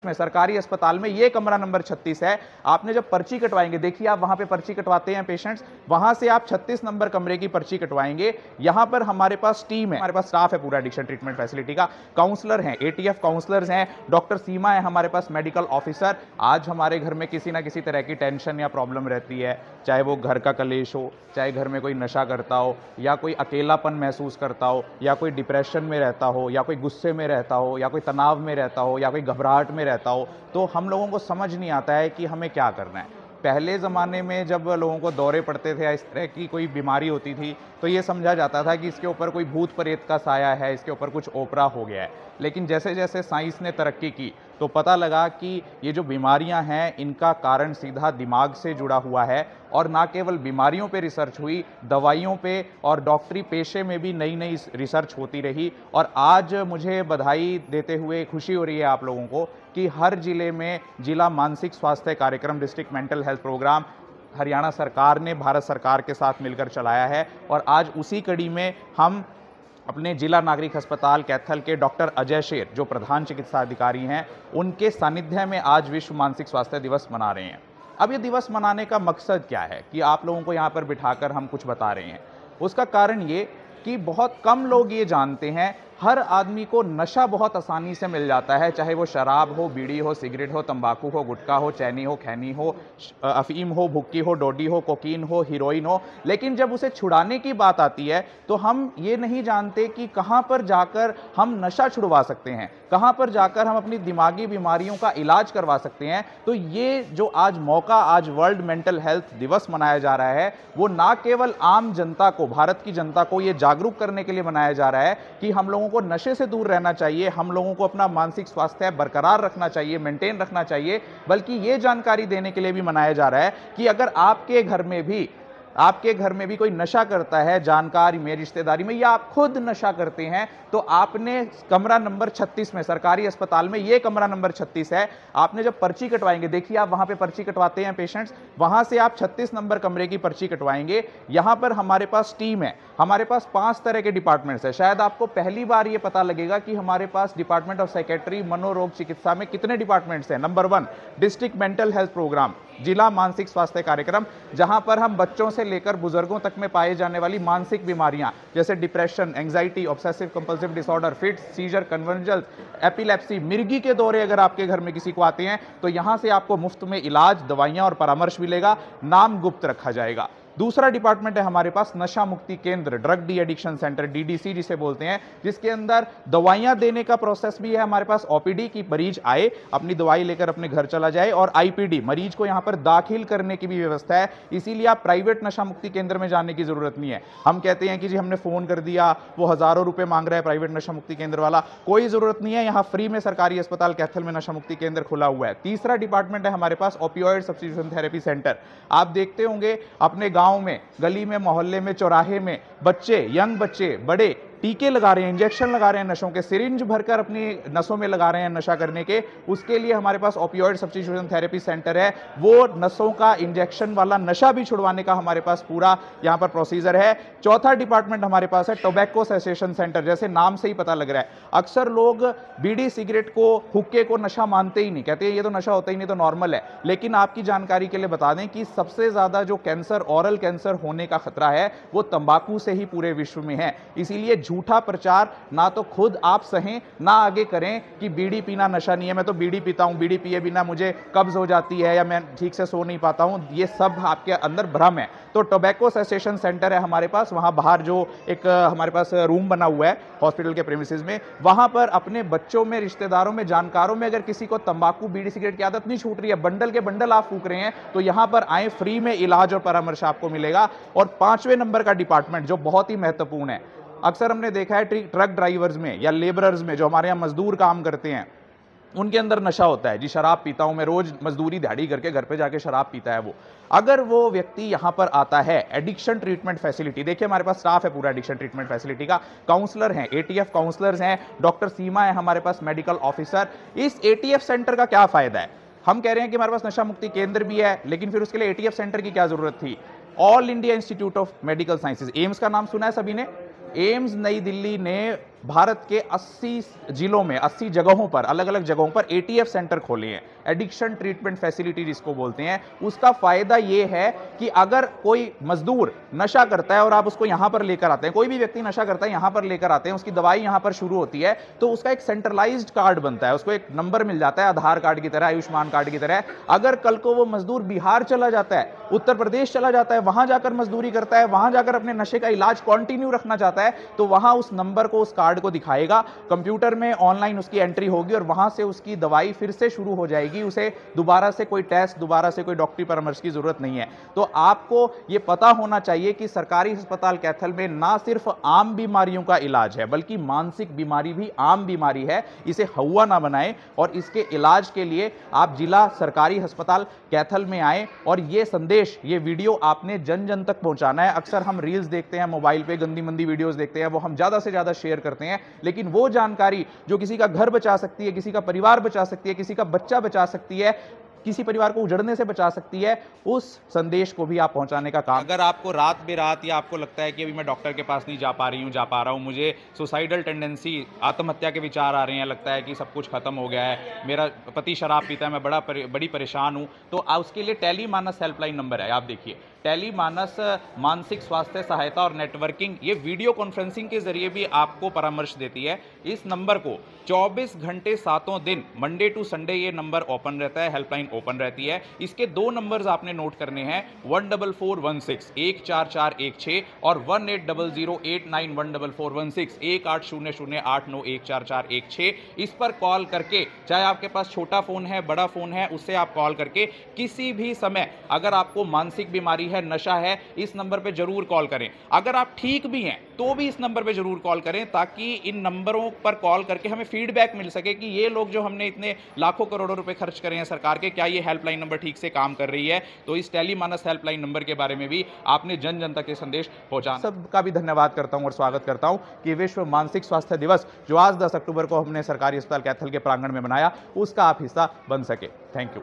में सरकारी अस्पताल में ये कमरा नंबर 36 है। आपने जब पर्ची कटवाएंगे, देखिए आप वहां पे पर्ची कटवाते हैं पेशेंट्स, वहां से आप 36 नंबर कमरे की पर्ची कटवाएंगे। यहां पर हमारे पास टीम है, हमारे पास स्टाफ है पूरा एडिक्शन ट्रीटमेंट फैसिलिटी का, काउंसलर हैं, एटीएफ काउंसलर्स हैं, डॉक्टर सीमा है हमारे पास मेडिकल ऑफिसर। आज हमारे घर में किसी ना किसी तरह की टेंशन या प्रॉब्लम रहती है, चाहे वो घर का कलेश हो, चाहे घर में कोई नशा करता हो, या कोई अकेलापन महसूस करता हो, या कोई डिप्रेशन में रहता हो, या कोई गुस्से में रहता हो, या कोई तनाव में रहता हो, या कोई घबराहट में रहता हो, तो हम लोगों को समझ नहीं आता है कि हमें क्या करना है। पहले ज़माने में जब लोगों को दौरे पड़ते थे या इस तरह की कोई बीमारी होती थी तो ये समझा जाता था कि इसके ऊपर कोई भूत प्रेत का साया है, इसके ऊपर कुछ ओपरा हो गया है। लेकिन जैसे जैसे साइंस ने तरक्की की तो पता लगा कि ये जो बीमारियां हैं इनका कारण सीधा दिमाग से जुड़ा हुआ है, और ना केवल बीमारियों पे रिसर्च हुई, दवाइयों पे और डॉक्टरी पेशे में भी नई नई रिसर्च होती रही। और आज मुझे बधाई देते हुए खुशी हो रही है आप लोगों को कि हर जिले में जिला मानसिक स्वास्थ्य कार्यक्रम, district mental health programme Haryana सरकार ने भारत सरकार के साथ मिलकर चलाया है। और आज उसी कड़ी में हम अपने जिला नागरिक अस्पताल कैथल के डॉक्टर अजय शेर, जो प्रधान चिकित्सा अधिकारी हैं, उनके सानिध्य में आज विश्व मानसिक स्वास्थ्य दिवस मना रहे हैं। अब ये दिवस मनाने का मकसद क्या है कि आप लोगों को यहाँ पर बिठाकर हम कुछ बता रहे हैं? उसका कारण ये कि बहुत कम लोग ये जानते हैं, हर आदमी को नशा बहुत आसानी से मिल जाता है, चाहे वो शराब हो, बीड़ी हो, सिगरेट हो, तंबाकू हो, गुटखा हो, चैनी हो, खैनी हो, अफीम हो, भुक्की हो, डोडी हो, कोकीन हो, हीरोइन हो। लेकिन जब उसे छुड़ाने की बात आती है तो हम ये नहीं जानते कि कहां पर जाकर हम नशा छुड़वा सकते हैं, कहां पर जाकर हम अपनी दिमागी बीमारियों का इलाज करवा सकते हैं। तो ये जो आज मौका, आज वर्ल्ड मेंटल हेल्थ दिवस मनाया जा रहा है, वो ना केवल आम जनता को, भारत की जनता को ये जागरूक करने के लिए मनाया जा रहा है कि हम लोगों को नशे से दूर रहना चाहिए, हम लोगों को अपना मानसिक स्वास्थ्य बरकरार रखना चाहिए, मेंटेन रखना चाहिए, बल्कि ये जानकारी देने के लिए भी मनाया जा रहा है कि अगर आपके घर में भी कोई नशा करता है, जानकारी में, रिश्तेदारी में, या आप खुद नशा करते हैं, तो आपने कमरा नंबर 36 में, सरकारी अस्पताल में ये कमरा नंबर 36 है, आपने जब पर्ची कटवाएंगे, देखिए आप वहां पे पर्ची कटवाते हैं पेशेंट्स, वहां से आप 36 नंबर कमरे की पर्ची कटवाएंगे। यहां पर हमारे पास टीम है, हमारे पास 5 तरह के डिपार्टमेंट्स है। शायद आपको पहली बार ये पता लगेगा कि हमारे पास डिपार्टमेंट ऑफ साइकेट्री, मनोरोग चिकित्सा में कितने डिपार्टमेंट्स हैं। Number 1 district mental health programme, जिला मानसिक स्वास्थ्य कार्यक्रम, जहां पर हम बच्चों से लेकर बुजुर्गों तक में पाए जाने वाली मानसिक बीमारियां जैसे depression, anxiety, obsessive compulsive disorder, fits, seizure, conversion, epilepsy, मिर्गी के दौरे अगर आपके घर में किसी को आते हैं तो यहां से आपको मुफ्त में इलाज, दवाइयां और परामर्श मिलेगा, नाम गुप्त रखा जाएगा। दूसरा डिपार्टमेंट है हमारे पास नशा मुक्ति केंद्र, drug de addiction centre, DDC जिसे बोलते हैं, जिसके अंदर दवाइयां देने का प्रोसेस भी है हमारे पास। ओपीडी की मरीज आए, अपनी दवाई लेकर अपने घर चला जाए, और आईपीडी मरीज को यहां पर दाखिल करने की भी व्यवस्था है। इसीलिए आप प्राइवेट नशा मुक्ति केंद्र में जाने की जरूरत नहीं है। हम कहते हैं कि जी हमने फोन कर दिया, वो हजारों रुपए मांग रहा है प्राइवेट नशा मुक्ति केंद्र वाला, कोई जरूरत नहीं है। यहां फ्री में सरकारी अस्पताल कैथल में नशा मुक्ति केंद्र खुला हुआ है। तीसरा डिपार्टमेंट है हमारे पास ओपियोइड सब्स्टिट्यूशन थेरेपी सेंटर। आप देखते होंगे अपने गांव में, गली में, मोहल्ले में, चौराहे में बच्चे, यंग बच्चे, बड़े टीके लगा रहे हैं, इंजेक्शन लगा रहे हैं, नशों के सिरिंज भरकर अपनी नसों में लगा रहे हैं नशा करने के। उसके लिए हमारे पास ओपियोइड सब्स्टिट्यूशन थेरेपी सेंटर है, वो नसों का इंजेक्शन वाला नशा भी छुड़वाने का हमारे पास पूरा यहां पर प्रोसीजर है। चौथा डिपार्टमेंट हमारे पास है टोबैको सेसेशन सेंटर। जैसे नाम से ही पता लग रहा है, अक्सर लोग बीड़ी, सिगरेट को, हुक्के को नशा मानते ही नहीं, कहते हैं ये तो नशा होता ही नहीं, तो नॉर्मल है। लेकिन आपकी जानकारी के लिए बता दें कि सबसे ज्यादा जो कैंसर, ओरल कैंसर होने का खतरा है, वो तंबाकू से ही पूरे विश्व में है। इसीलिए झूठा प्रचार ना तो खुद आप सहें, ना आगे करें कि बीड़ी पीना नशा नहीं है, मैं तो बीड़ी पीता हूं, बीड़ी पिए बिना मुझे कब्ज हो जाती है, या मैं ठीक से सो नहीं पाता हूं, ये सब आपके अंदर भ्रम है। तो टोबैको सेसेशन सेंटर है हमारे पास, वहां बाहर जो एक हमारे पास रूम बना हुआ है हॉस्पिटल के प्रेमिसेस में, वहां पर अपने बच्चों में, रिश्तेदारों में, जानकारों में अगर किसी को तंबाकू, बीड़ी, सिगरेट की आदत नहीं छूट रही है, बंडल के बंडल आप फूक रहे हैं, तो यहां पर आए, फ्री में इलाज और परामर्श आपको मिलेगा। और 5वें नंबर का डिपार्टमेंट जो बहुत ही महत्वपूर्ण है, अक्सर हमने देखा है ट्रक ड्राइवर्स में या लेबरर्स में, जो हमारे यहाँ मजदूर काम करते हैं, उनके अंदर नशा होता है। जी शराब पीता हूं मैं, रोज मजदूरी दिहाड़ी करके घर पे जाके शराब पीता है वो। अगर वो व्यक्ति यहां पर आता है, एडिक्शन ट्रीटमेंट फैसिलिटी, देखिए हमारे पास स्टाफ है पूरा एडिक्शन ट्रीटमेंट फैसिलिटी का, काउंसलर हैं, एटीएफ काउंसलर्स हैं, डॉक्टर सीमा है हमारे पास मेडिकल ऑफिसर। इस एटीएफ सेंटर का क्या फायदा है? हम कह रहे हैं कि हमारे पास नशा मुक्ति केंद्र भी है, लेकिन फिर उसके लिए एटीएफ सेंटर की क्या जरूरत थी? All India institute of medical sciences, AIIMS का नाम सुना है सभी ने? एम्स नई दिल्ली ने भारत के 80 जिलों में 80 जगहों पर, अलग अलग जगहों पर एटीएफ सेंटर खोले हैं, एडिक्शन ट्रीटमेंट फैसिलिटी जिसको बोलते हैं। उसका फायदा यह है कि अगर कोई मजदूर नशा करता है और आप उसको यहां पर लेकर आते हैं, कोई भी व्यक्ति नशा करता है यहां पर लेकर आते हैं, उसकी दवाई यहां पर शुरू होती है, तो उसका एक सेंट्रलाइज्ड कार्ड बनता है, उसको एक नंबर मिल जाता है आधार कार्ड की तरह, आयुष्मान कार्ड की तरह। अगर कल को वो मजदूर बिहार चला जाता है, उत्तर प्रदेश चला जाता है, वहां जाकर मजदूरी करता है, वहां जाकर अपने नशे का इलाज कंटिन्यू रखना चाहता है, तो वहां उस नंबर को, उस कार्ड को दिखाएगा, कंप्यूटर में ऑनलाइन उसकी एंट्री होगी और वहां से उसकी दवाई फिर से शुरू हो जाएगी। उसे दोबारा से कोई टेस्ट, दोबारा से कोई डॉक्टरी परामर्श की जरूरत नहीं है। तो आपको यह पता होना चाहिए कि सरकारी अस्पताल कैथल में ना सिर्फ आम बीमारियों का इलाज है, बल्कि मानसिक बीमारी भी आम बीमारी है। इसे हवा ना बनाएं और इसके इलाज के लिए आप जिला सरकारी अस्पताल कैथल में आए और यह संदेश, ये वीडियो आपने जन जन तक पहुंचाना है। अक्सर हम रील्स देखते हैं, मोबाइल पे गंदी मंदी वीडियोस देखते हैं, वो हम ज्यादा से ज्यादा शेयर करते हैं, लेकिन वो जानकारी जो किसी का घर बचा सकती है, किसी का परिवार बचा सकती है, किसी का बच्चा बचा सकती है, किसी परिवार को उजड़ने से बचा सकती है, उस संदेश को भी आप पहुंचाने का काम। अगर आपको रात बेरात या आपको लगता है कि अभी मैं डॉक्टर के पास नहीं जा पा रही हूं, जा पा रहा हूं, मुझे सुसाइडल टेंडेंसी, आत्महत्या के विचार आ रहे हैं, लगता है कि सब कुछ खत्म हो गया है, मेरा पति शराब पीता है, मैं बड़ी परेशान हूं, तो उसके लिए टेलीमानस हेल्पलाइन नंबर है। आप देखिए, टेलीमानस मानसिक स्वास्थ्य सहायता और नेटवर्किंग, ये वीडियो कॉन्फ्रेंसिंग के जरिए भी आपको परामर्श देती है। इस नंबर को 24 घंटे 7 दिन, मंडे टू संडे ये नंबर ओपन रहता है, हेल्पलाइन ओपन रहती है। इसके 2 नंबर्स आपने नोट करने हैं, 14416 14416 और 1800891416 1800891416। इस पर कॉल करके, चाहे आपके पास छोटा फोन है, बड़ा फोन है, उससे आप कॉल करके किसी भी समय अगर आपको मानसिक बीमारी है, नशा है, इस नंबर पे जरूर कॉल करें। अगर आप ठीक भी हैं तो भी इस नंबर पे जरूर कॉल करें, ताकि इन नंबरों पर कॉल करके हमें फीडबैक मिल सके कि ये लोग जो हमने इतने लाखों करोड़ों रुपए खर्च करे हैं सरकार के, क्या ये हेल्पलाइन नंबर ठीक से काम कर रही है। तो इस टेलीमानस हेल्पलाइन नंबर के बारे में भी आपने जन जन तक ये संदेश पहुंचाना। सबका भी धन्यवाद करता हूं और स्वागत करता हूं कि विश्व मानसिक स्वास्थ्य दिवस जो आज 10 अक्टूबर को हमने सरकारी अस्पताल कैथल के प्रांगण में मनाया, उसका आप हिस्सा बन सके। Thank you.